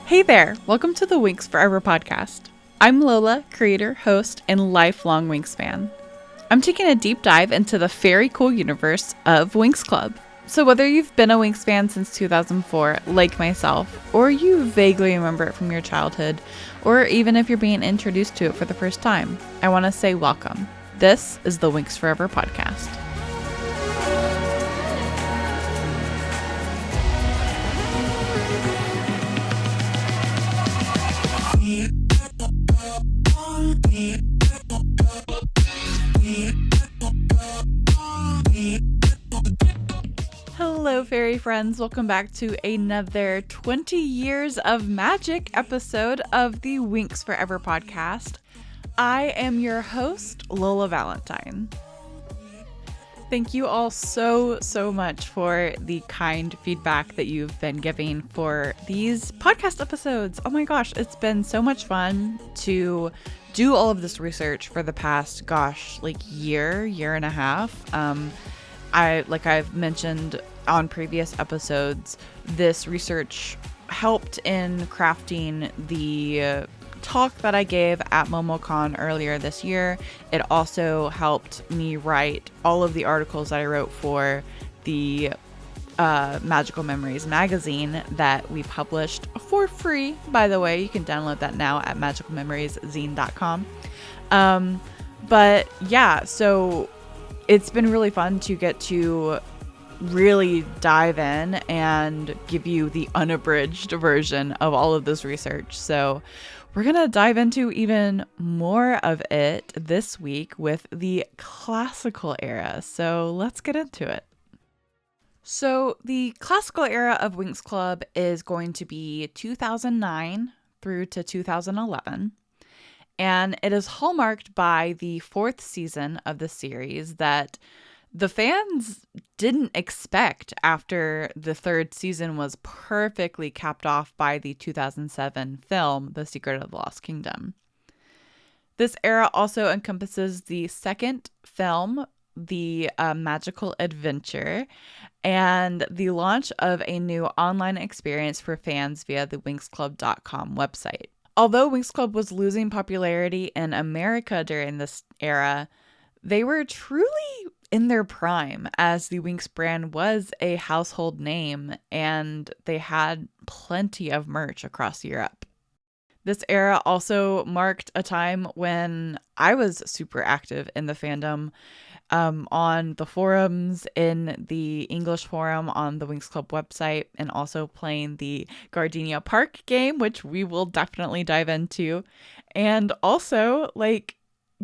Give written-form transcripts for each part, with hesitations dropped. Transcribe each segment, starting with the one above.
Hey there! Welcome to the Winx Forever podcast. I'm Lola, creator, host, and lifelong Winx fan. I'm taking a deep dive into the very cool universe of Winx Club. So whether you've been a Winx fan since 2004, like myself, or you vaguely remember it from your childhood, or even if you're being introduced to it for the first time, I want to say welcome. This is the Winx Forever podcast. Hello, fairy friends. Welcome back to another 20 years of magic episode of the Winx Forever podcast. I am your host, Lola Valentine. Thank you all so much for the kind feedback that you've been giving for these podcast episodes. Oh my gosh, it's been so much fun to do all of this research for the past, year and a half. I've mentioned on previous episodes, this research helped in crafting the talk that I gave at MomoCon earlier this year. It also helped me write all of the articles that I wrote for the Magical Memories magazine that we published for free. By the way, you can download that now at magicalmemorieszine.com. But yeah, so it's been really fun to get to really dive in and give you the unabridged version of all of this research. So we're going to dive into even more of it this week with the classical era. So let's get into it. So the classical era of Winx Club is going to be 2009 through to 2011. And it is hallmarked by the fourth season of the series that the fans didn't expect after the third season was perfectly capped off by the 2007 film, The Secret of the Lost Kingdom. This era also encompasses the second film, The Magical Adventure, and the launch of a new online experience for fans via the WinxClub.com website. Although Winx Club was losing popularity in America during this era, they were truly in their prime, as the Winx brand was a household name and they had plenty of merch across Europe. This era also marked a time when I was super active in the fandom, on the forums, in the English forum on the Winx Club website, and also playing the Gardenia Park game, which we will definitely dive into, and also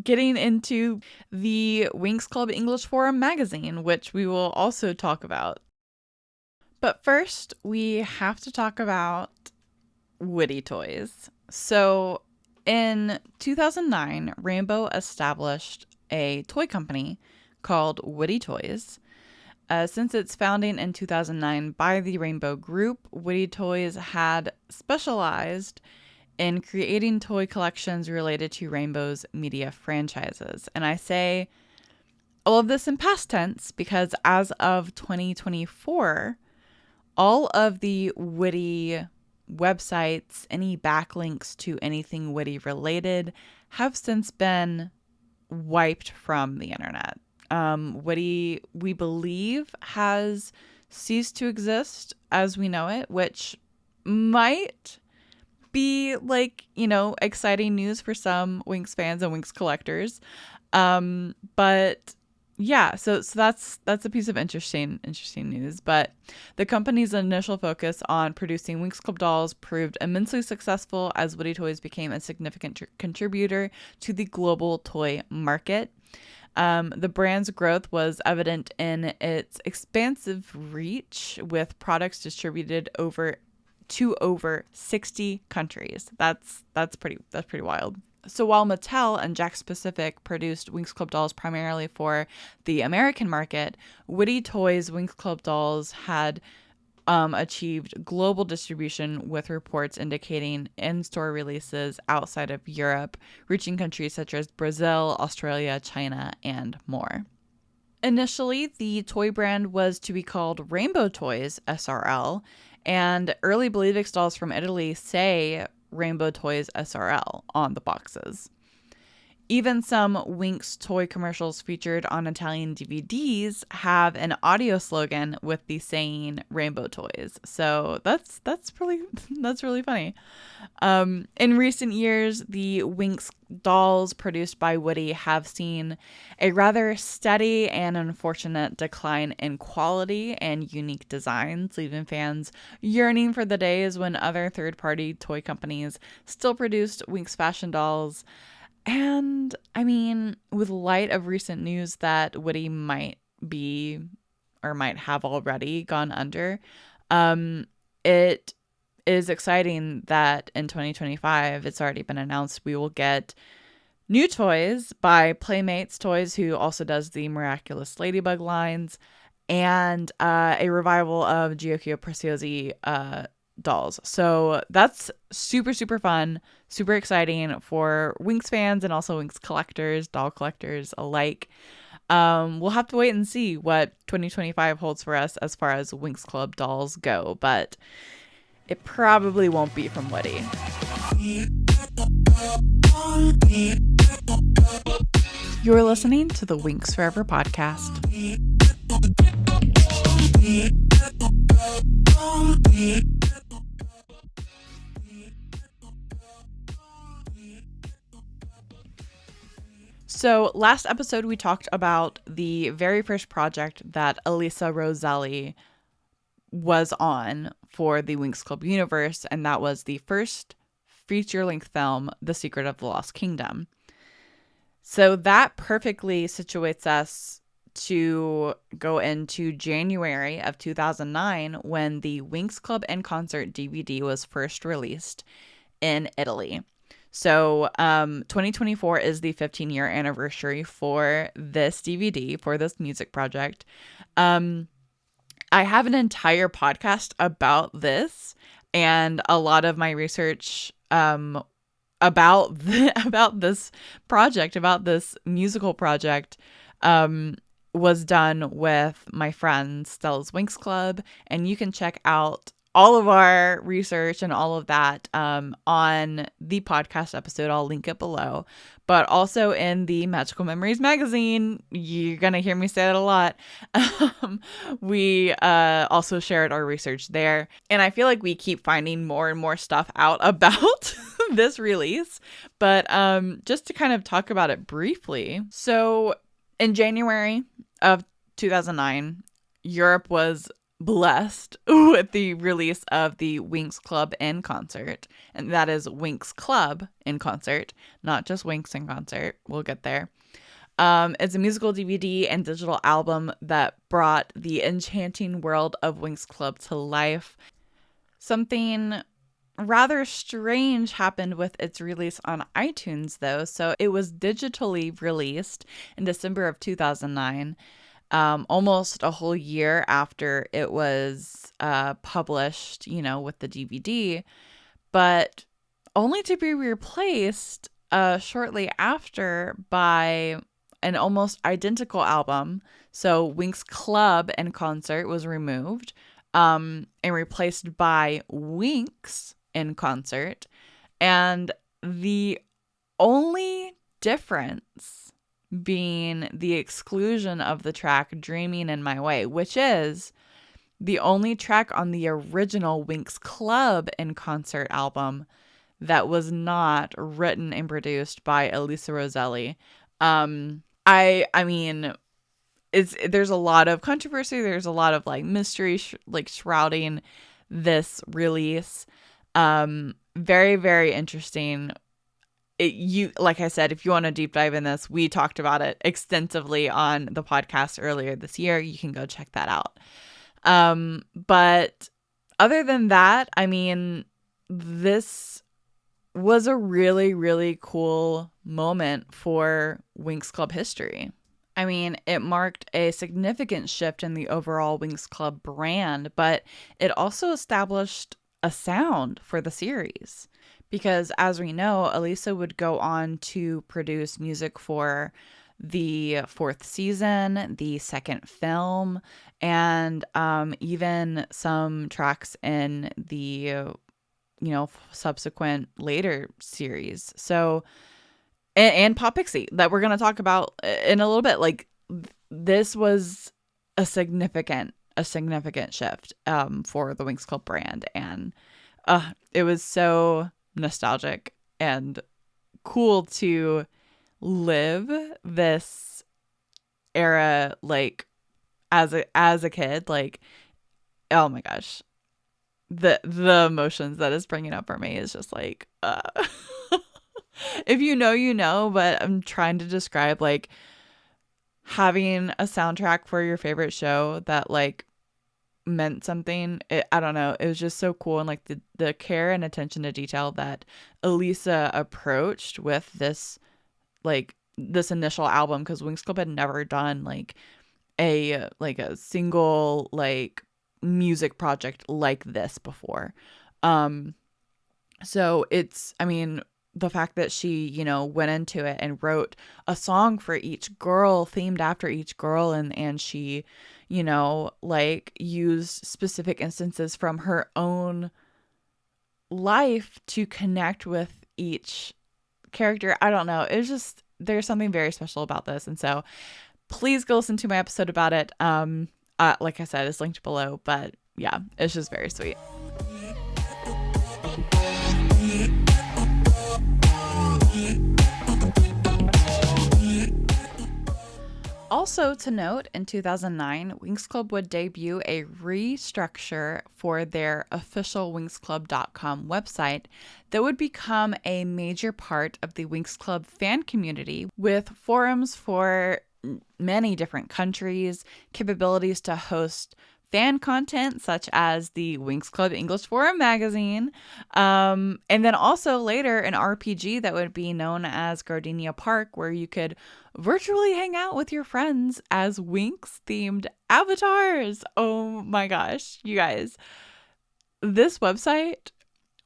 getting into the Winx Club English Forum magazine, which we will also talk about. But first, we have to talk about Woody toys. So in 2009, Rainbow established a toy company called Woody Toys. Since its founding in 2009 by the Rainbow Group, Woody Toys had specialized in creating toy collections related to Rainbow's media franchises. And I say all of this in past tense because as of 2024, all of the Woody websites, any backlinks to anything Woody related, have since been wiped from the internet. Woody, we believe, has ceased to exist as we know it, which might be exciting news for some Winx fans and Winx collectors. But yeah, so that's a piece of interesting news. But the company's initial focus on producing Winx Club dolls proved immensely successful as Woody Toys became a significant contributor to the global toy market. The brand's growth was evident in its expansive reach, with products distributed to over 60 countries. That's pretty wild. So while Mattel and Jakks Pacific produced Winx Club dolls primarily for the American market, Woody Toys Winx Club dolls had achieved global distribution, with reports indicating in-store releases outside of Europe, reaching countries such as Brazil, Australia, China, and more. Initially, the toy brand was to be called Rainbow Toys SRL, and early Believix dolls from Italy say Rainbow Toys SRL on the boxes. Even some Winx toy commercials featured on Italian DVDs have an audio slogan with the saying Rainbow Toys. So that's really funny. In recent years, the Winx dolls produced by Woody have seen a rather steady and unfortunate decline in quality and unique designs, leaving fans yearning for the days when other third-party toy companies still produced Winx fashion dolls. And I mean, with light of recent news that Woody might be or might have already gone under, it is exciting that in 2025, it's already been announced we will get new toys by Playmates Toys, who also does the Miraculous Ladybug lines, and a revival of Giochio Preziosi dolls. So that's super, super fun, super exciting for Winx fans and also Winx collectors, doll collectors alike. We'll have to wait and see what 2025 holds for us as far as Winx Club dolls go, but it probably won't be from Woody. You're listening to the Winx Forever podcast. So last episode, we talked about the very first project that Elisa Roselli was on for the Winx Club universe, and that was the first feature-length film, The Secret of the Lost Kingdom. So that perfectly situates us to go into January of 2009 when the Winx Club in Concert DVD was first released in Italy. So 2024 is the 15-year anniversary for this DVD, for this music project. I have an entire podcast about this, and a lot of my research about this project, about this musical project, was done with my friend Stella's Winx Club, and you can check out all of our research and all of that on the podcast episode. I'll link it below. But also in the Magical Memories magazine, you're going to hear me say that a lot. We also shared our research there. And I feel like we keep finding more and more stuff out about this release. But just to kind of talk about it briefly. So in January of 2009, Europe was blessed with the release of the Winx Club in Concert, and that is Winx Club in Concert, not just Winx in Concert. We'll get there. It's a musical DVD and digital album that brought the enchanting world of Winx Club to life. Something rather strange happened with its release on iTunes, though. So it was digitally released in December of 2009. Almost a whole year after it was published, with the DVD, but only to be replaced shortly after by an almost identical album. So Winx Club in Concert was removed and replaced by Winx in Concert. And the only difference being the exclusion of the track Dreaming in My Way, which is the only track on the original Winx Club in Concert album that was not written and produced by Elisa Roselli. I mean, there's a lot of controversy. There's a lot of mystery shrouding this release. Very, very interesting. Like I said, if you want to deep dive in this, we talked about it extensively on the podcast earlier this year. You can go check that out. But other than that, I mean, this was a really, really cool moment for Winx Club history. I mean, it marked a significant shift in the overall Winx Club brand, but it also established a sound for the series. Because as we know, Elisa would go on to produce music for the fourth season, the second film, and even some tracks in the, subsequent later series. So, and Pop Pixie that we're going to talk about in a little bit. Like, this was a significant shift for the Winx Club brand. And it was so nostalgic and cool to live this era, like, as a kid. Like, oh my gosh, the emotions that is bringing up for me is just like, if you know, but I'm trying to describe, like, having a soundtrack for your favorite show that, like, meant something. I don't know. It was just so cool. And, like, the care and attention to detail that Elisa approached with this, like, this initial album, because Winx Club had never done, like, a single, like, music project like this before. So it's, I mean, the fact that she, went into it and wrote a song for each girl themed after each girl. And she, like, used specific instances from her own life to connect with each character. I don't know. It's just, there's something very special about this. And so please go listen to my episode about it. Like I said, it's linked below, but yeah, it's just very sweet. Also to note, in 2009, Winx Club would debut a restructure for their official WinxClub.com website that would become a major part of the Winx Club fan community, with forums for many different countries, capabilities to host fan content such as the Winx Club English Forum magazine, and then also later an RPG that would be known as Gardenia Park, where you could virtually hang out with your friends as Winx themed avatars. Oh my gosh, you guys, this website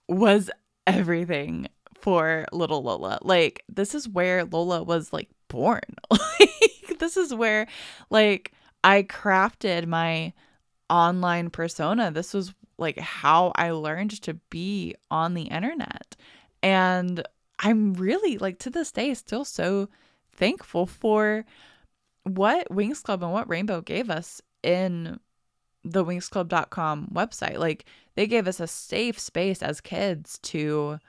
was everything for little Lola. Like, this is where Lola was, like, born. Like, this is where, like, I crafted my online persona. This was, like, how I learned to be on the internet. And I'm really, like, to this day still so thankful for what Winx Club and what Rainbow gave us in the WinxClub.com website. Like, they gave us a safe space as kids to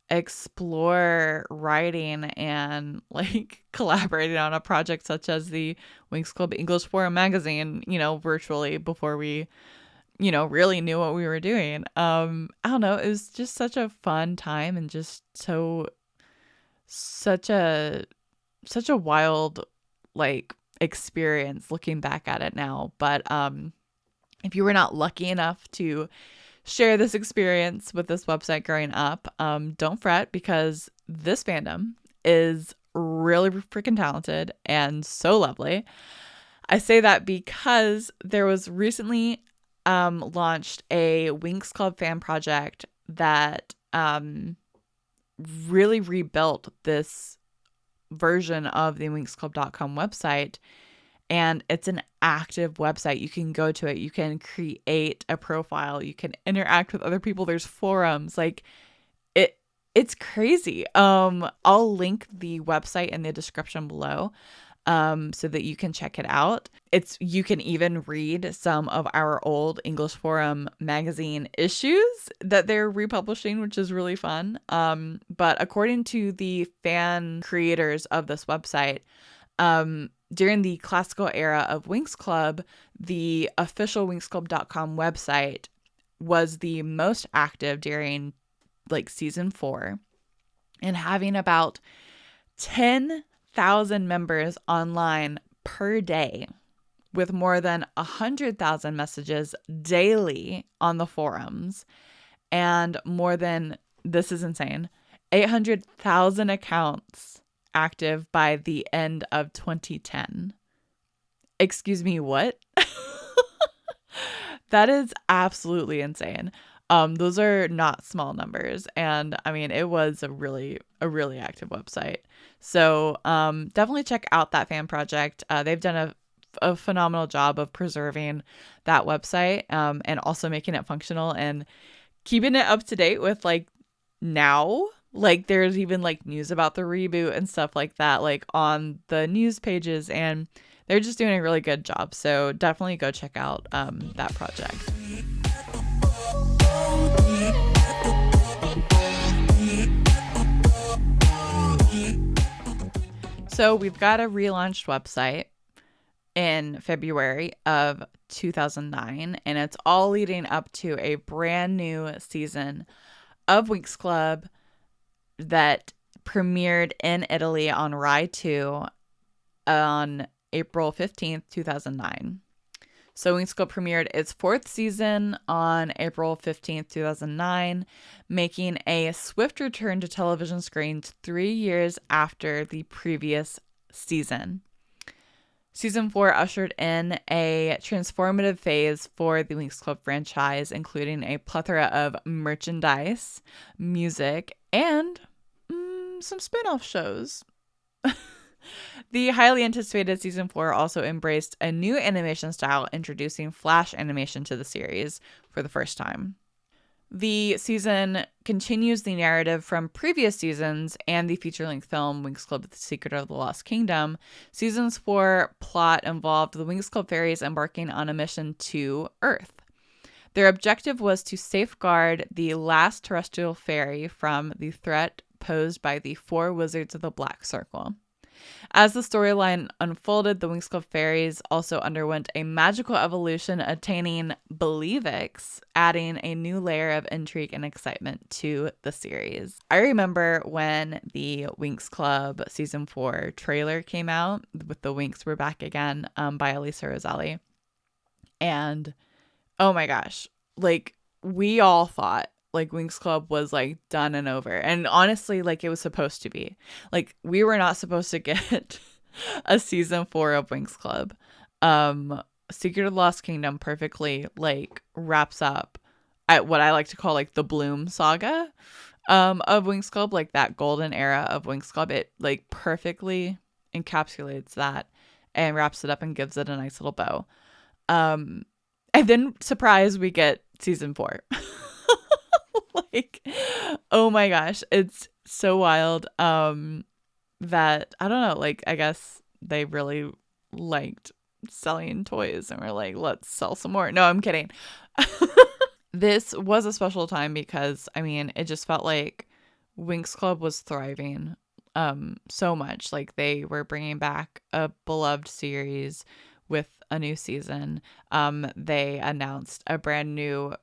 explore writing and, like, collaborating on a project such as the Winx Club English Forum magazine, virtually, before we, really knew what we were doing. I don't know. It was just such a fun time, and just such a wild, like, experience looking back at it now. But if you were not lucky enough to share this experience with this website growing up, don't fret, because this fandom is really freaking talented and so lovely. I say that because there was recently launched a Winx Club fan project that really rebuilt this version of the WinxClub.com website. And it's an active website. You can go to it. You can create a profile. You can interact with other people. There's forums. Like, it's crazy. I'll link the website in the description below, so that you can check it out. You can even read some of our old English Forum magazine issues that they're republishing, which is really fun. But according to the fan creators of this website, during the classical era of Winx Club, the official WinxClub.com website was the most active during, like, season 4, and having about 10,000 members online per day, with more than 100,000 messages daily on the forums, and more than, this is insane, 800,000 accounts active by the end of 2010. Excuse me, what? That is absolutely insane. Those are not small numbers. And I mean, it was a really active website. So definitely check out that fan project. They've done a phenomenal job of preserving that website and also making it functional and keeping it up to date with like now. Like there's even like news about the reboot and stuff like that, like on the news pages, and they're just doing a really good job. So definitely go check out that project. So we've got a relaunched website in February of 2009, and it's all leading up to a brand new season of Winx Club that premiered in Italy on Rai 2 on April 15th, 2009. So Winx Club premiered its 4th season on April 15th, 2009, making a swift return to television screens 3 years after the previous season. Season 4 ushered in a transformative phase for the Winx Club franchise, including a plethora of merchandise, music, and some spin-off shows. The highly anticipated Season 4 also embraced a new animation style, introducing flash animation to the series for the first time. The season continues the narrative from previous seasons and the feature-length film Winx Club: The Secret of the Lost Kingdom. Season's 4 plot involved the Winx Club fairies embarking on a mission to Earth. Their objective was to safeguard the last terrestrial fairy from the threat posed by the 4 wizards of the Black Circle. As the storyline unfolded, the Winx Club fairies also underwent a magical evolution, attaining Believix, adding a new layer of intrigue and excitement to the series. I remember when the Winx Club Season 4 trailer came out with the Winx Were Back Again by Elisa Roselli. And oh my gosh, like we all thought like Winx Club was like done and over. And honestly, like it was supposed to be. Like we were not supposed to get a season 4 of Winx Club. Secret of the Lost Kingdom perfectly like wraps up at what I like to call like the Bloom saga of Winx Club, like that golden era of Winx Club. It like perfectly encapsulates that and wraps it up and gives it a nice little bow. And then surprise, we get season 4. Like, oh my gosh, it's so wild that I don't know, like I guess they really liked selling toys and were like, let's sell some more. No, I'm kidding. This was a special time because I mean it just felt like Winx Club was thriving so much. Like they were bringing back a beloved series with a new season. They announced a brand new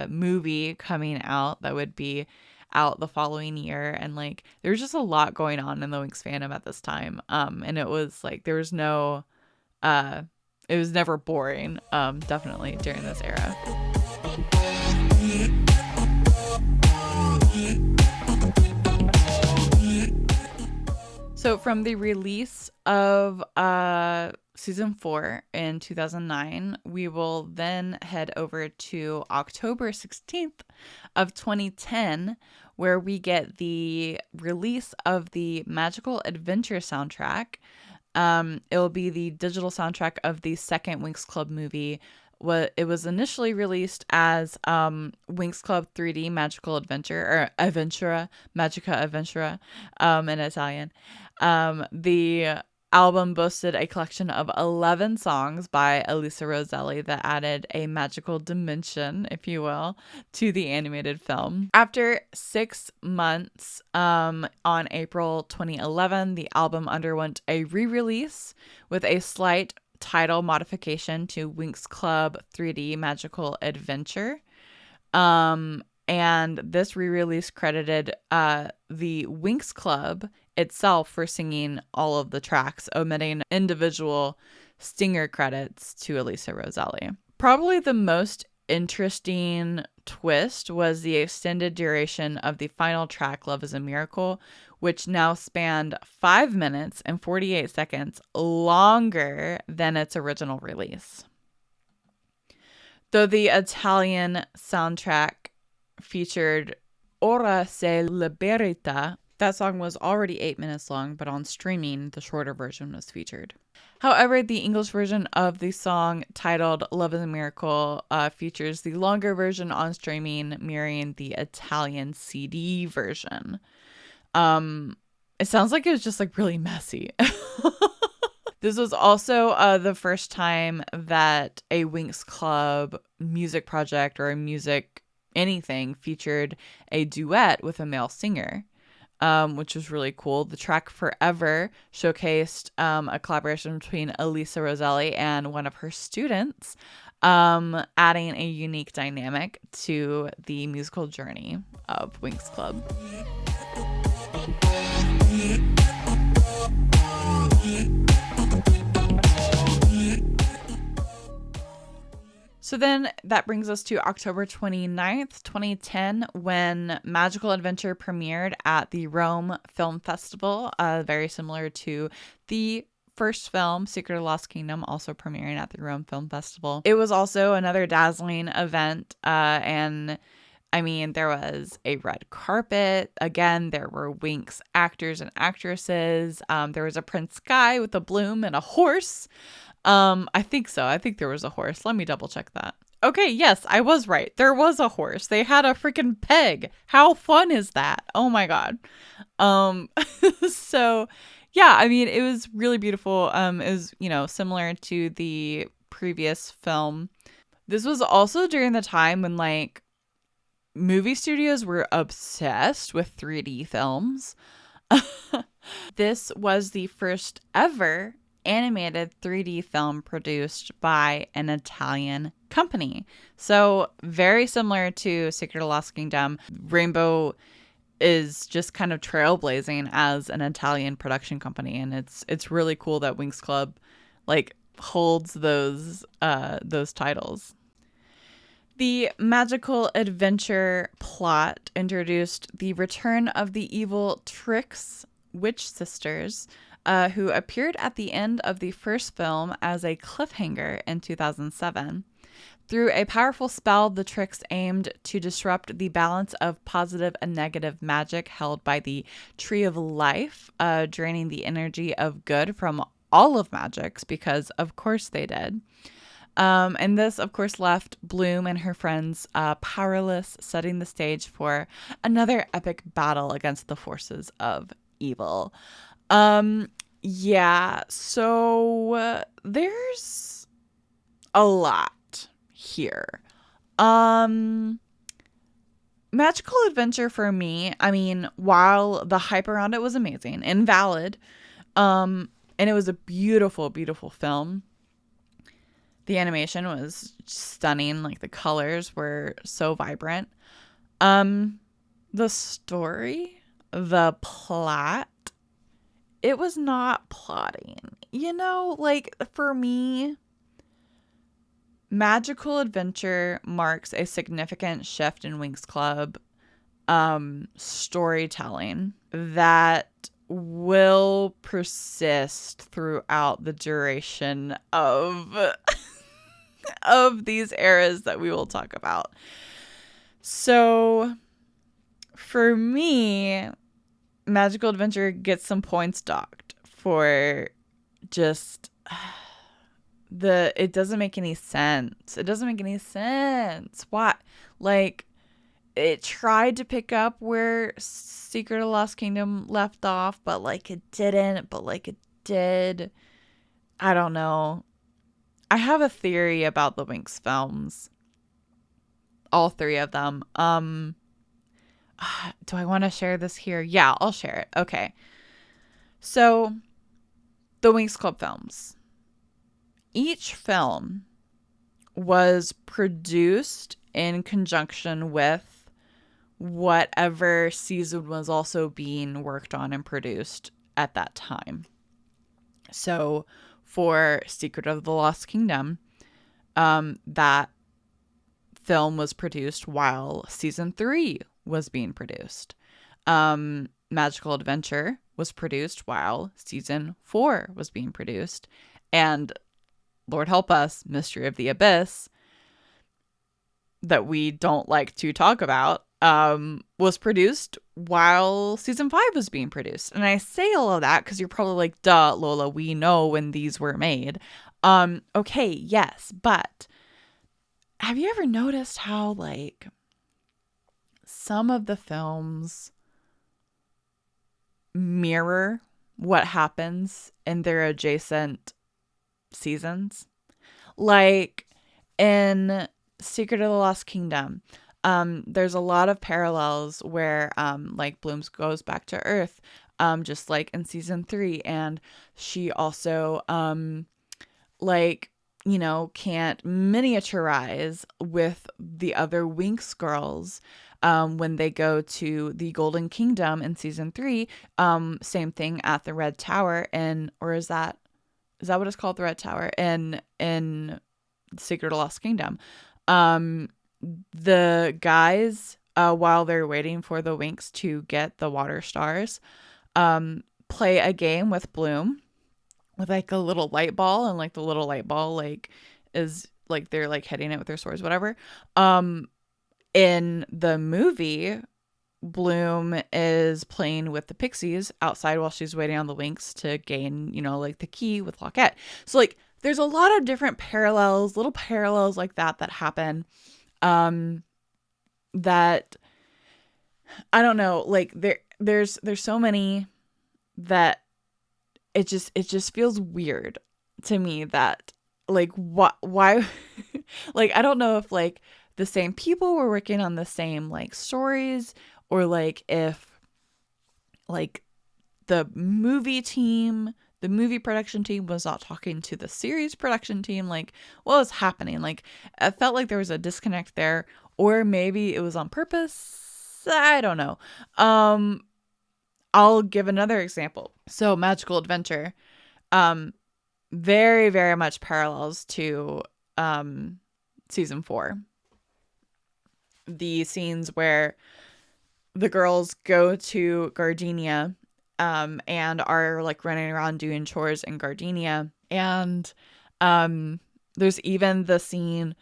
movie coming out that would be out the following year. And like, there's just a lot going on in the Winx fandom at this time. And it was like, there was no, it was never boring, definitely during this era. So from the release of season 4 in 2009, we will then head over to October 16th of 2010, where we get the release of the Magical Adventure soundtrack. It will be the digital soundtrack of the second Winx Club movie. It was initially released as Winx Club 3D Magical Adventure, or Avventura, Magica Avventura in Italian. The album boasted a collection of 11 songs by Elisa Roselli that added a magical dimension, if you will, to the animated film. After 6 months, on April 2011, the album underwent a re-release with a slight title modification to Winx Club 3D Magical Adventure. And this re-release credited the Winx Club itself for singing all of the tracks, omitting individual stinger credits to Elisa Roselli. Probably the most interesting twist was the extended duration of the final track, Love is a Miracle, which now spanned 5 minutes and 48 seconds longer than its original release. Though the Italian soundtrack featured Ora se liberta, that song was already 8 minutes long, but on streaming, the shorter version was featured. However, the English version of the song titled Love is a Miracle features the longer version on streaming, mirroring the Italian CD version. It sounds like it was just like really messy. This was also the first time that a Winx Club music project or a music anything featured a duet with a male singer, which was really cool. The track Forever showcased a collaboration between Elisa Roselli and one of her students, adding a unique dynamic to the musical journey of Winx Club. So then that brings us to October 29th, 2010, when Magical Adventure premiered at the Rome Film Festival, very similar to the first film, Secret of the Lost Kingdom, also premiering at the Rome Film Festival. It was also another dazzling event, and I mean, there was a red carpet. Again, there were Winx actors and actresses. There was a Prince Guy with a bloom and a horse. I think so. I think there was a horse. Let me double check that. Okay, yes, I was right. There was a horse. They had a freaking peg. How fun is that? Oh my God. So yeah, I mean, it was really beautiful. It was, similar to the previous film. This was also during the time when like movie studios were obsessed with 3D films. This was the first ever animated 3D film produced by an Italian company. So very similar to Secret of the Lost Kingdom, Rainbow is just kind of trailblazing as an Italian production company, and it's really cool that Winx Club like holds those titles. The magical adventure plot introduced the return of the evil Trix witch sisters, who appeared at the end of the first film as a cliffhanger in 2007. Through a powerful spell, the Trix aimed to disrupt the balance of positive and negative magic held by the Tree of Life, draining the energy of good from all of magics, because of course they did. And this, of course, left Bloom and her friends powerless, setting the stage for another epic battle against the forces of evil. Yeah, so there's a lot here. Magical Adventure for me, I mean, while the hype around it was amazing and valid, and it was a beautiful, beautiful film. The animation was stunning. Like, the colors were so vibrant. The story, the plot, it was not plotting. Like, for me, Magical Adventure marks a significant shift in Winx Club storytelling that will persist throughout the duration of these eras that we will talk about. So for me, Magical Adventure gets some points docked for just it doesn't make any sense. It doesn't make any sense. Why? Like, it tried to pick up where Secret of the Lost Kingdom left off, but like it didn't, but like it did. I don't know. I have a theory about the Winx films. All three of them. Do I want to share this here? Yeah, I'll share it. Okay. So, the Winx Club films. Each film was produced in conjunction with whatever season was also being worked on and produced at that time. So, for Secret of the Lost Kingdom, that film was produced while season 3 was being produced. Magical Adventure was produced while season 4 was being produced. And Lord help us, Mystery of the Abyss that we don't like to talk about was produced while season 5 was being produced. And I say all of that because you're probably like, duh, Lola, we know when these were made. Okay, yes, but have you ever noticed how like some of the films mirror what happens in their adjacent seasons? Like in Secret of the Lost Kingdom, there's a lot of parallels where like Bloom goes back to Earth, just like in season 3, and she also like, you know, can't miniaturize with the other Winx girls when they go to the Golden Kingdom in season 3. Same thing at the Red Tower, or is that what it's called, the Red Tower in Secret of the Lost Kingdom? The guys, while they're waiting for the Winx to get the water stars, play a game with Bloom with like a little light ball, and like the little light ball like is like they're like hitting it with their swords, whatever. In the movie, Bloom is playing with the pixies outside while she's waiting on the Winx to gain, you know, like the key with Lockette. So like there's a lot of different parallels, little parallels like that happen. That I don't know, like there's so many that it just feels weird to me that like why like I don't know if like the same people were working on the same like stories, or like if like the movie production team was not talking to the series production team. Like what was happening? Like I felt like there was a disconnect there, or maybe it was on purpose. I don't know. I'll give another example. So Magical Adventure, very, very much parallels to season 4. The scenes where the girls go to Gardenia and are like running around doing chores in Gardenia. And there's even the scene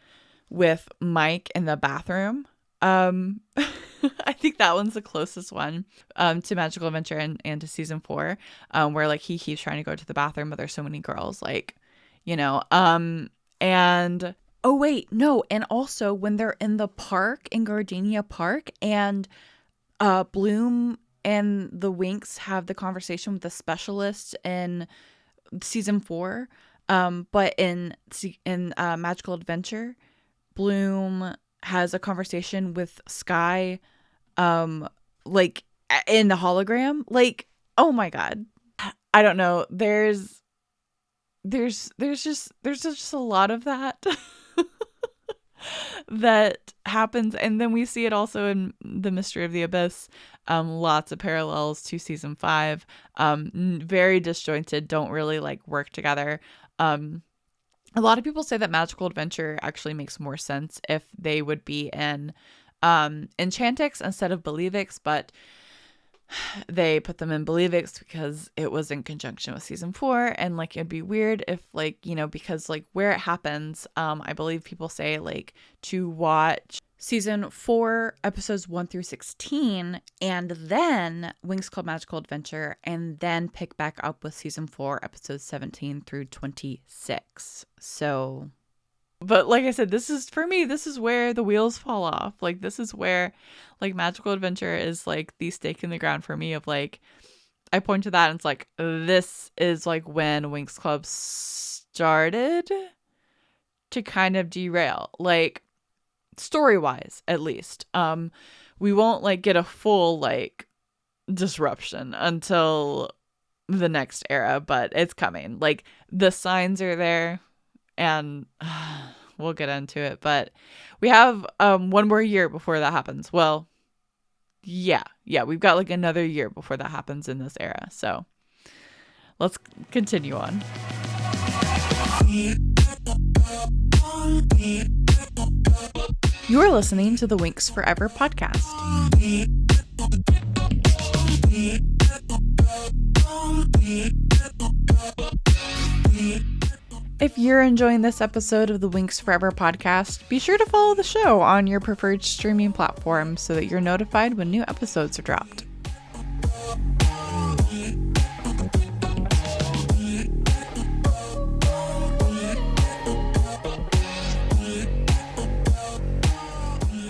with Mike in the bathroom. I think that one's the closest one to Magical Adventure and to season 4, where like he keeps trying to go to the bathroom, but there's so many girls, like, you know, and oh wait, no, and also when they're in the park, in Gardenia Park, and Bloom and the Winx have the conversation with the specialist in season 4, but in Magical Adventure, Bloom has a conversation with Sky, like in the hologram. Like, oh my god, I don't know. There's just a lot of that that happens, and then we see it also in The Mystery of the Abyss. Lots of parallels to season 5. Very disjointed, don't really like work together. A lot of people say that Magical Adventure actually makes more sense if they would be in Enchantix instead of Believix, but they put them in Believix because it was in conjunction with season 4, and like it'd be weird if like, you know, because like where it happens, I believe people say like to watch season 4 episodes 1 through 16 and then Winx Club Magical Adventure, and then pick back up with season 4 episodes 17 through 26. So, but like I said, this is where the wheels fall off. Like this is where like Magical Adventure is like the stake in the ground for me of like, I point to that and it's like, this is like when Winx Club started to kind of derail, like story-wise at least. We won't like get a full like disruption until the next era, but it's coming. Like the signs are there, and we'll get into it, but we have one more year before that happens. Well, yeah, we've got like another year before that happens in this era, so let's continue on. You're listening to the Winx Forever podcast. If you're enjoying this episode of the Winx Forever podcast, be sure to follow the show on your preferred streaming platform so that you're notified when new episodes are dropped.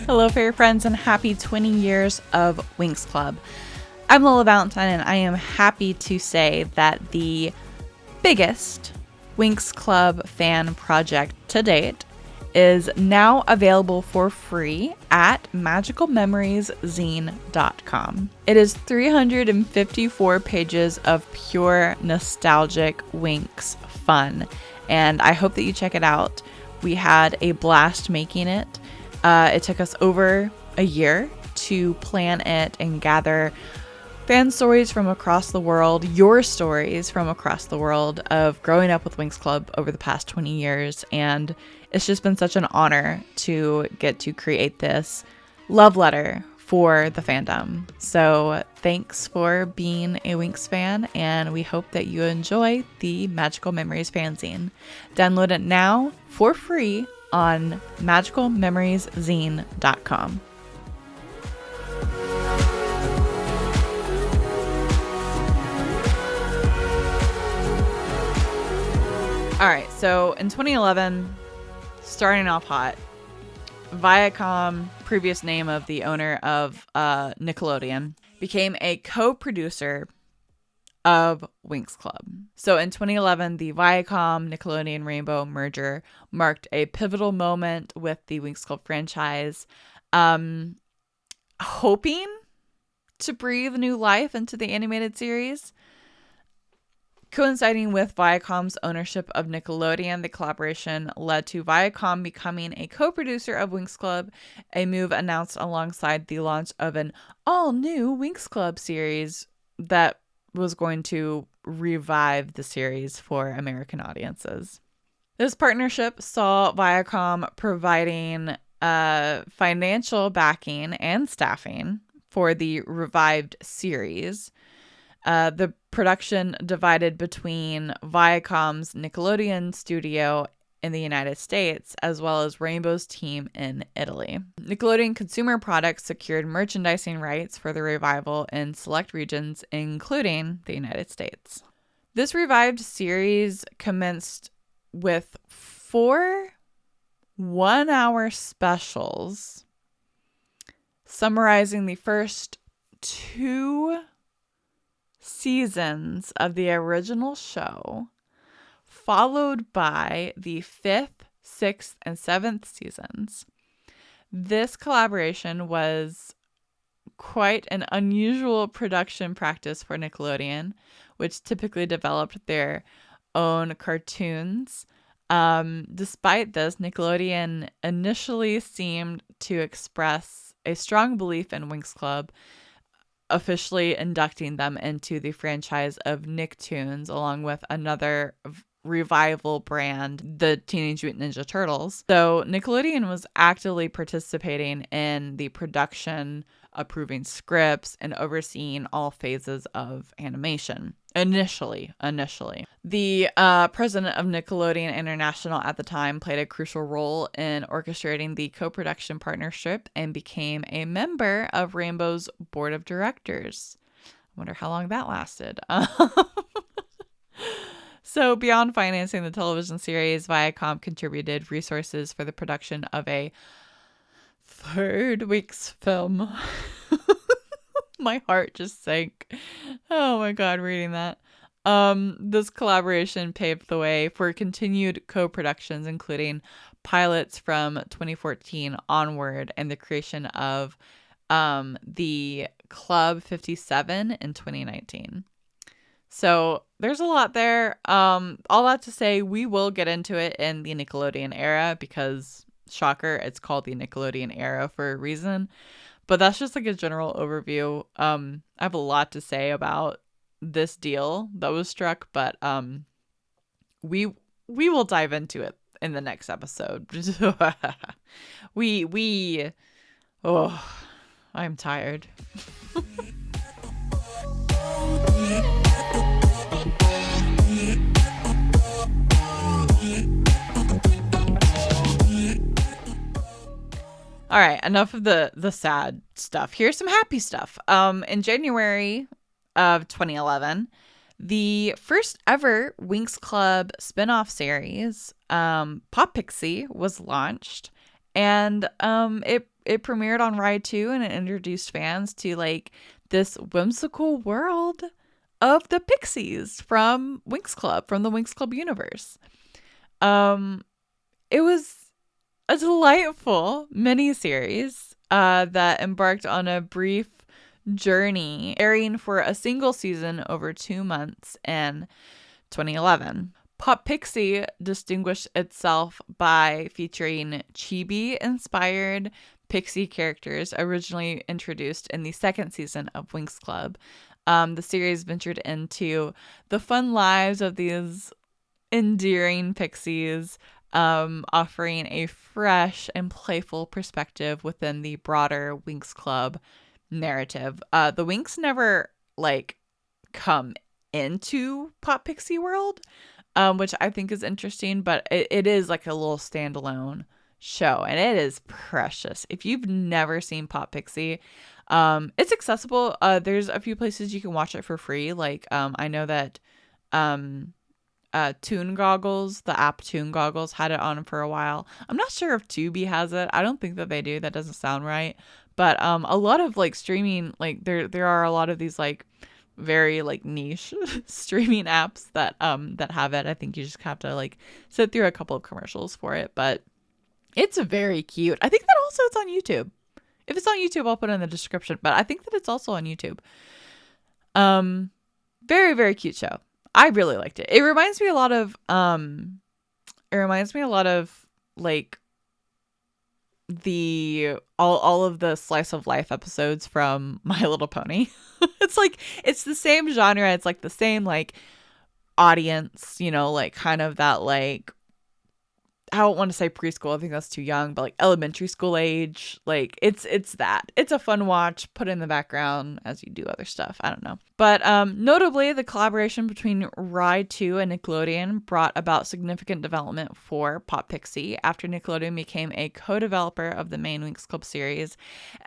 Hello, fairy friends, and happy 20 years of Winx Club. I'm Lola Valentine, and I am happy to say that the biggest Winx Club fan project to date is now available for free at magicalmemorieszine.com. It is 354 pages of pure nostalgic Winx fun, and I hope that you check it out. We had a blast making it. It took us over a year to plan it and gather fan stories from across the world, your stories from across the world of growing up with Winx Club over the past 20 years. And it's just been such an honor to get to create this love letter for the fandom. So thanks for being a Winx fan, and we hope that you enjoy the Magical Memories fanzine. Download it now for free on magicalmemorieszine.com. All right, so in 2011, starting off hot, Viacom, previous name of the owner of Nickelodeon, became a co-producer of Winx Club. So in 2011, the Viacom Nickelodeon Rainbow merger marked a pivotal moment with the Winx Club franchise, hoping to breathe new life into the animated series. Coinciding with Viacom's ownership of Nickelodeon, the collaboration led to Viacom becoming a co-producer of Winx Club, a move announced alongside the launch of an all-new Winx Club series that was going to revive the series for American audiences. This partnership saw Viacom providing financial backing and staffing for the revived series. The production divided between Viacom's Nickelodeon studio in the United States, as well as Rainbow's team in Italy. Nickelodeon Consumer Products secured merchandising rights for the revival in select regions, including the United States. This revived series commenced with 4 one-hour specials summarizing the first 2 seasons of the original show, followed by the 5th, 6th, and 7th seasons. This collaboration was quite an unusual production practice for Nickelodeon, which typically developed their own cartoons. Despite this, Nickelodeon initially seemed to express a strong belief in Winx Club, officially inducting them into the franchise of Nicktoons, along with another revival brand, the Teenage Mutant Ninja Turtles. So Nickelodeon was actively participating in the production, approving scripts, and overseeing all phases of animation. Initially. The president of Nickelodeon International at the time played a crucial role in orchestrating the co-production partnership and became a member of Rainbow's board of directors. I wonder how long that lasted. So beyond financing the television series, Viacom contributed resources for the production of a 3rd Winx film. My heart just sank. Oh my God, reading that. This collaboration paved the way for continued co-productions, including pilots from 2014 onward and the creation of the Club 57 in 2019. So there's a lot there. All that to say, we will get into it in the Nickelodeon era because, shocker, it's called the Nickelodeon era for a reason. But that's just like a general overview. I have a lot to say about this deal that was struck, but we will dive into it in the next episode. I'm tired. All right, enough of the sad stuff. Here's some happy stuff. In January of 2011, the first ever Winx Club spin-off series, Pop Pixie, was launched, and it premiered on Ride 2, and it introduced fans to like this whimsical world of the Pixies from Winx Club, from the Winx Club universe. It was a delightful miniseries that embarked on a brief journey, airing for a single season over 2 months in 2011. Pop Pixie distinguished itself by featuring chibi-inspired pixie characters originally introduced in the second season of Winx Club. The series ventured into the fun lives of these endearing pixies, offering a fresh and playful perspective within the broader Winx Club narrative. The Winx never like come into Pop Pixie world, which I think is interesting, but it is like a little standalone show, and it is precious. If you've never seen Pop Pixie, it's accessible. There's a few places you can watch it for free. Like, I know that Toon Goggles, the app Toon Goggles, had it on for a while. I'm not sure if Tubi has it. I don't think that they do. That doesn't sound right. But a lot of like streaming, like there are a lot of these like very like niche streaming apps that have it. I think you just have to like sit through a couple of commercials for it, but it's very cute. I think that also it's on YouTube. If it's on YouTube, I'll put it in the description, but I think that it's also on YouTube. Very, very cute show. I really liked it. It reminds me a lot of like the all of the slice of life episodes from My Little Pony. It's the same genre. It's like the same like audience, you know, like kind of that like, I don't want to say preschool. I think that's too young, but like elementary school age. Like it's that. It's a fun watch. Put in the background as you do other stuff. I don't know. But notably, the collaboration between Ride 2 and Nickelodeon brought about significant development for Pop Pixie after Nickelodeon became a co-developer of the main Winx Club series.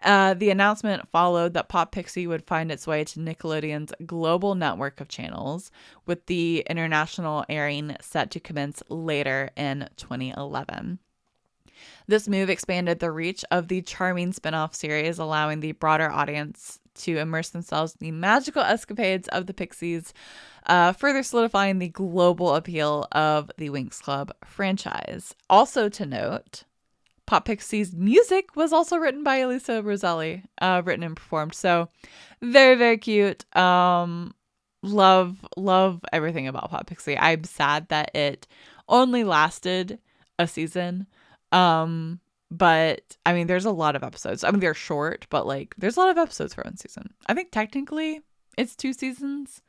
The announcement followed that Pop Pixie would find its way to Nickelodeon's global network of channels, with the international airing set to commence later in 2011. This move expanded the reach of the charming spin-off series, allowing the broader audience to immerse themselves in the magical escapades of the Pixies, further solidifying the global appeal of the Winx Club franchise. Also to note, Pop Pixie's music was also written by Elisa Roselli, written and performed. So very, very cute. Love everything about Pop Pixie. I'm sad that it only lasted a season. But I mean, there's a lot of episodes. I mean, they're short, but like there's a lot of episodes for one season. I think technically it's 2 seasons.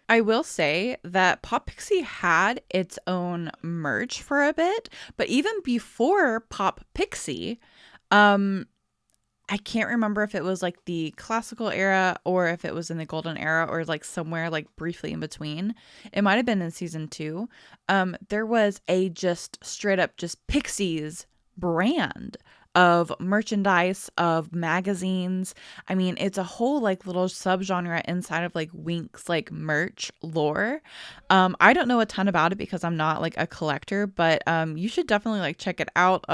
I will say that Pop Pixie had its own merch for a bit, but even before Pop Pixie, I can't remember if it was like the classical era or if it was in the golden era or like somewhere like briefly in between. It might have been in season 2. There was a just straight up just Pixies brand of merchandise, of magazines. I mean, it's a whole like little subgenre inside of like Winx like merch lore. I don't know a ton about it because I'm not like a collector, but you should definitely like check it out.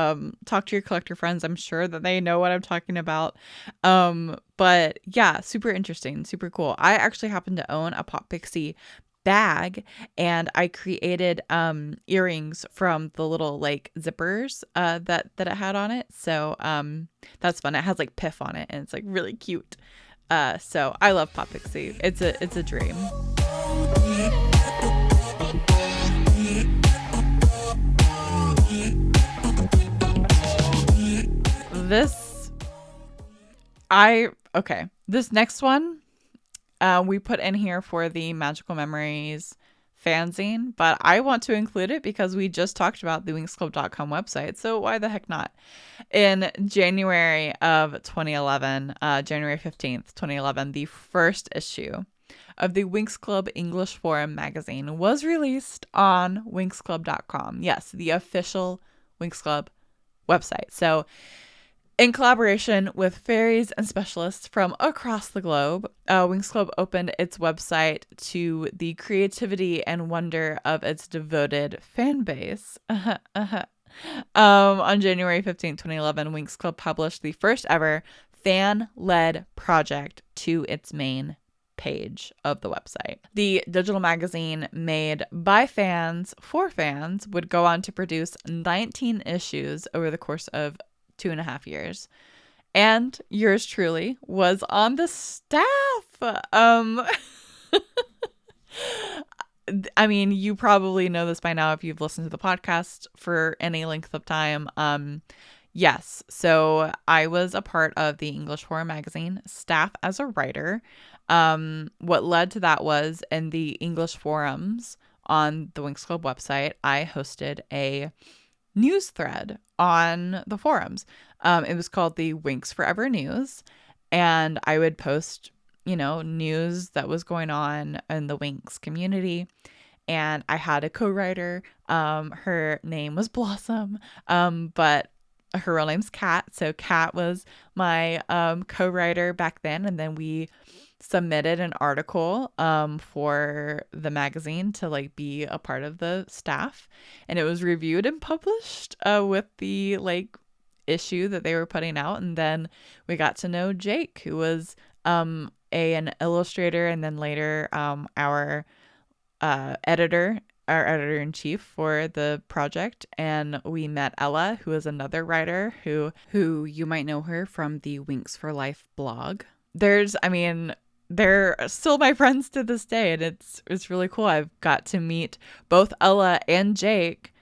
Talk to your collector friends. I'm sure that they know what I'm talking about. But yeah, super interesting, super cool. I actually happen to own a Pop Pixie bag, and I created earrings from the little like zippers that it had on it. So that's fun. It has like Piff on it, and it's like really cute. So I love Pop Pixie. It's a dream. This next one we put in here for the Magical Memories fanzine, but I want to include it because we just talked about the WinxClub.com website, so why the heck not? In January of 2011, January 15th, 2011, the first issue of the Winx Club English Forum magazine was released on WinxClub.com. Yes, the official Winx Club website. So In collaboration with fairies and specialists from across the globe, Winx Club opened its website to the creativity and wonder of its devoted fan base. On January 15th, 2011, Winx Club published the first ever fan-led project to its main page of the website. The digital magazine made by fans for fans would go on to produce 19 issues over the course of 2.5 years. And yours truly was on the staff. I mean, you probably know this by now if you've listened to the podcast for any length of time. Yes. So I was a part of the English Horror Magazine staff as a writer. What led to that was in the English forums on the Winx Club website, I hosted a news thread on the forums. It was called the Winx Forever News, and I would post, news that was going on in the Winx community. And I had a co-writer. Her name was Blossom, but her real name's Kat. So Kat was my co-writer back then, and then we submitted an article for the magazine to be a part of the staff, and it was reviewed and published with the issue that they were putting out. And then we got to know Jake, who was an illustrator, and then later our editor-in-chief for the project. And we met Ella, who is another writer who you might know her from the Winx for Life blog. They're still my friends to this day, and it's really cool. I've got to meet both Ella and Jake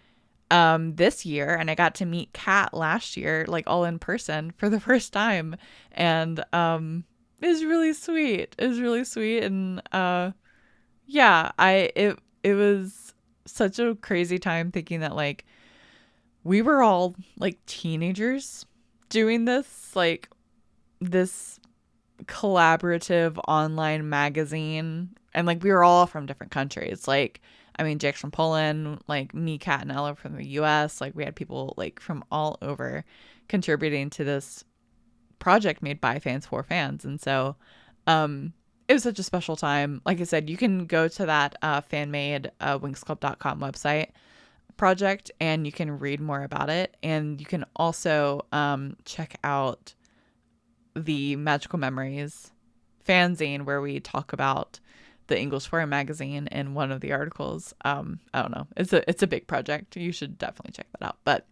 this year, and I got to meet Kat last year, all in person for the first time, and it was really sweet. It was really sweet, and it was such a crazy time thinking that we were all teenagers doing this this collaborative online magazine, and we were all from different countries. Jake's from Poland, me, Kat, and Ella from the US. We had people from all over contributing to this project made by fans for fans. And so it was such a special time. Like I said, you can go to that fan-made winxclub.com website project, and you can read more about it. And you can also check out the Magical Memories fanzine, where we talk about the English Horror Magazine in one of the articles. I don't know. It's a big project. You should definitely check that out. But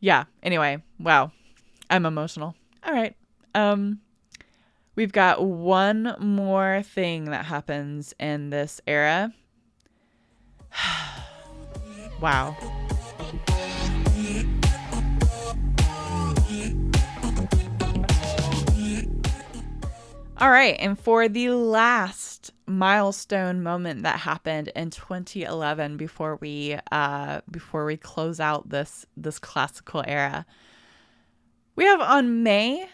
yeah, anyway, wow. I'm emotional. All right. We've got one more thing that happens in this era. Wow. All right, and for the last milestone moment that happened in 2011 before we close out this classical era, we have on May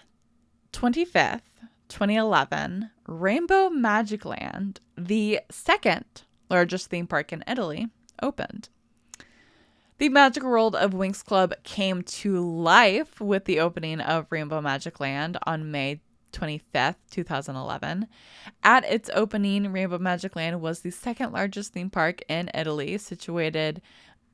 25th, 2011, Rainbow Magic Land, the second largest theme park in Italy, opened. The magical world of Winx Club came to life with the opening of Rainbow Magic Land on May 25th, 2011. At its opening, Rainbow Magic Land was the second largest theme park in Italy, situated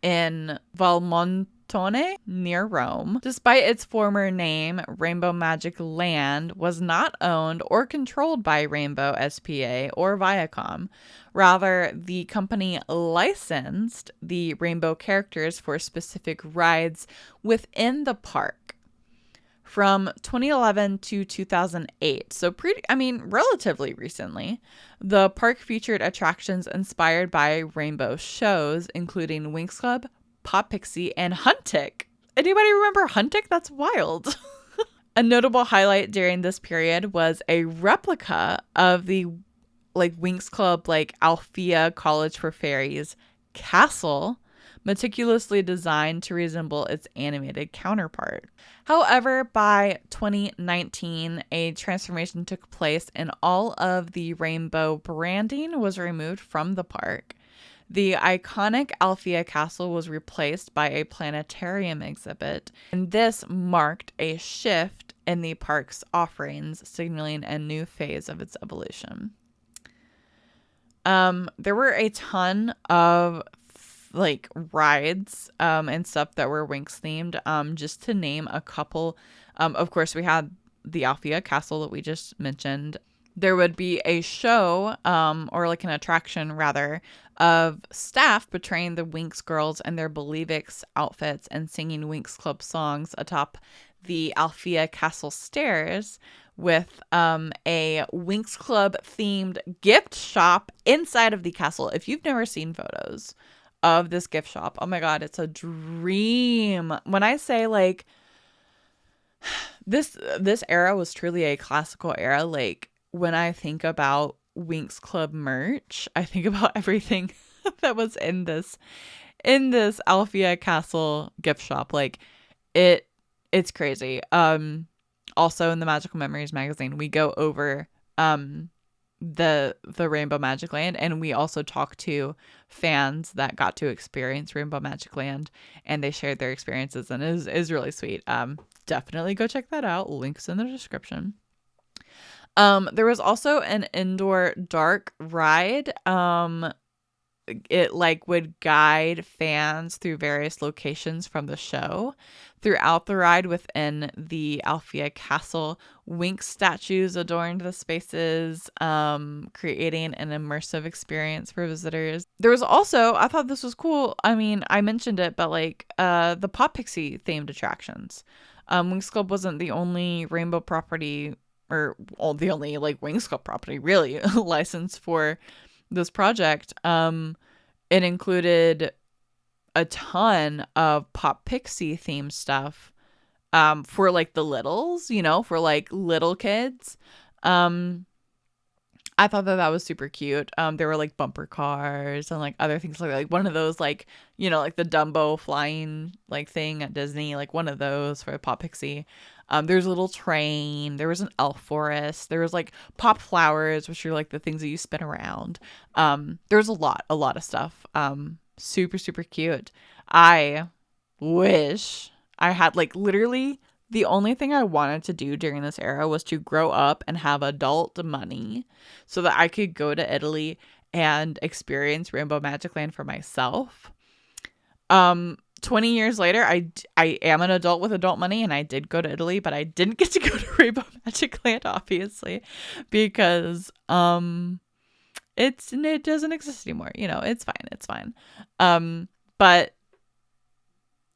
in Valmontone near Rome. Despite its former name, Rainbow Magic Land was not owned or controlled by Rainbow SPA or Viacom. Rather, the company licensed the Rainbow characters for specific rides within the park. From 2011 to 2008, so relatively recently, the park featured attractions inspired by Rainbow shows, including Winx Club, Pop Pixie, and Huntic. Anybody remember Huntic? That's wild. A notable highlight during this period was a replica of the Winx Club Althea College for Fairies castle, meticulously designed to resemble its animated counterpart. However, by 2019, a transformation took place and all of the rainbow branding was removed from the park. The iconic Althea Castle was replaced by a planetarium exhibit, and this marked a shift in the park's offerings, signaling a new phase of its evolution. There were a ton of like rides and stuff that were Winx themed. Just to name a couple, of course we had the Althea Castle that we just mentioned. There would be a show, or like an attraction rather, of staff portraying the Winx girls in their Believix outfits and singing Winx Club songs atop the Althea Castle stairs, with a Winx Club themed gift shop inside of the castle. If you've never seen photos of this gift shop, oh my god, it's a dream. When I say like this era was truly a classical era, like when I think about Winx Club merch, I think about everything that was in this Althea Castle gift shop. Like it's crazy. Also in the Magical Memories magazine, we go over the Rainbow Magic Land, and we also talk to fans that got to experience Rainbow Magic Land, and they shared their experiences, and it is really sweet. Definitely go check that out. Links in the description. There was also an indoor dark ride. It like would guide fans through various locations from the show. Throughout the ride within the Althea Castle, Winx statues adorned the spaces, creating an immersive experience for visitors. There was also, I thought this was cool, I mean, I mentioned it, but like the Pop Pixie themed attractions. Winx Club wasn't the only rainbow property, or the only like Winx Club property really licensed for this project. It included a ton of Pop Pixie themed stuff for like the littles, you know, for like little kids. I thought that was super cute. There were like bumper cars and like other things like one of those, like, you know, like the Dumbo flying like thing at Disney, like one of those for Pop Pixie. There's a little train. There was an elf forest. There was like pop flowers, which are like the things that you spin around. There's a lot of stuff. Super, super cute. I wish I had like literally the only thing I wanted to do during this era was to grow up and have adult money so that I could go to Italy and experience Rainbow Magic Land for myself. 20 years later, I am an adult with adult money, and I did go to Italy, but I didn't get to go to Rainbow Magic Land, obviously, because it doesn't exist anymore. You know, it's fine. But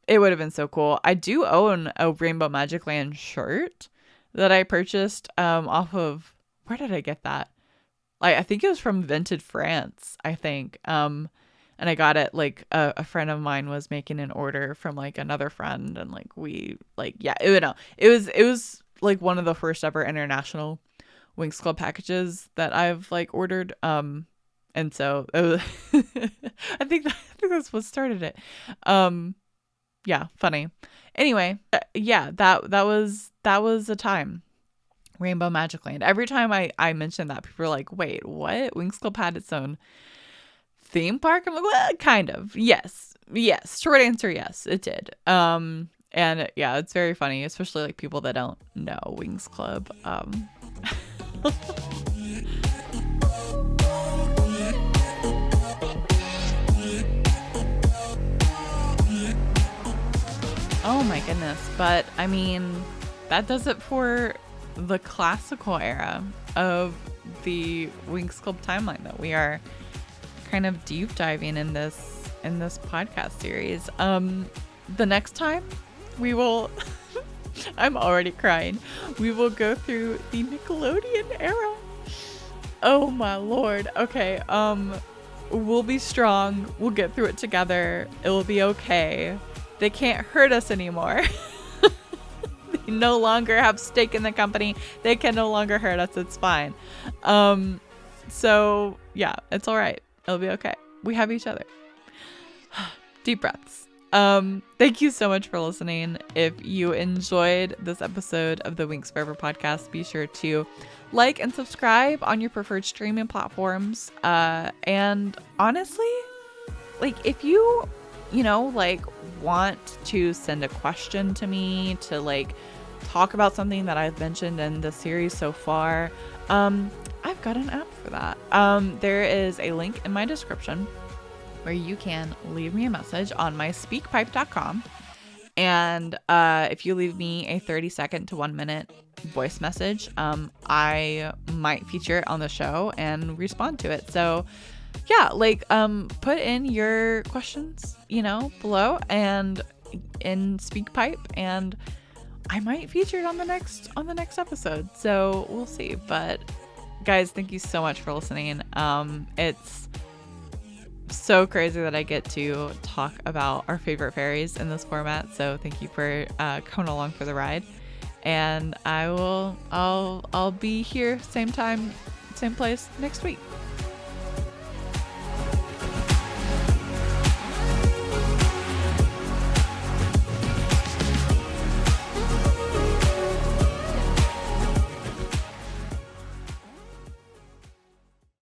it would have been so cool. I do own a Rainbow Magic Land shirt that I purchased off of, where did I get that? Like, I think it was from Vinted France, I think. And I got it, like, a friend of mine was making an order from, like, another friend. And, like, we, like, yeah, it was, like, one of the first ever international Winx Club packages that I've, like, ordered. And so, it was I think that's what started it. Yeah, funny. Anyway, yeah, that was a time. Rainbow Magic Land. Every time I mention that, people are like, wait, what? Winx Club had its own theme park? I'm like, well, kind of. Yes. Short answer, yes, it did. And yeah, it's very funny, especially like people that don't know Winx Club. Oh my goodness. But I mean, that does it for the classical era of the Winx Club timeline that we are kind of deep diving in this podcast series. The next time we will I'm already crying. We will go through the Nickelodeon era. Oh my lord. Okay. We'll be strong. We'll get through it together. It will be okay. They can't hurt us anymore. They no longer have stake in the company. They can no longer hurt us. It's fine. So yeah, it's all right. It'll be okay. We have each other. Deep breaths. Thank you so much for listening. If you enjoyed this episode of the Winx Forever podcast, be sure to like and subscribe on your preferred streaming platforms. And honestly, like, if you, like, want to send a question to me to, like, talk about something that I've mentioned in the series so far, I've got an app for that. There is a link in my description where you can leave me a message on my speakpipe.com. And if you leave me a 30-second to 1 minute voice message, I might feature it on the show and respond to it. So yeah, like, put in your questions, below and in SpeakPipe, and I might feature it on the next episode. So we'll see. But guys, thank you so much for listening. It's so crazy that I get to talk about our favorite fairies in this format. So thank you for coming along for the ride. And I'll be here same time, same place next week.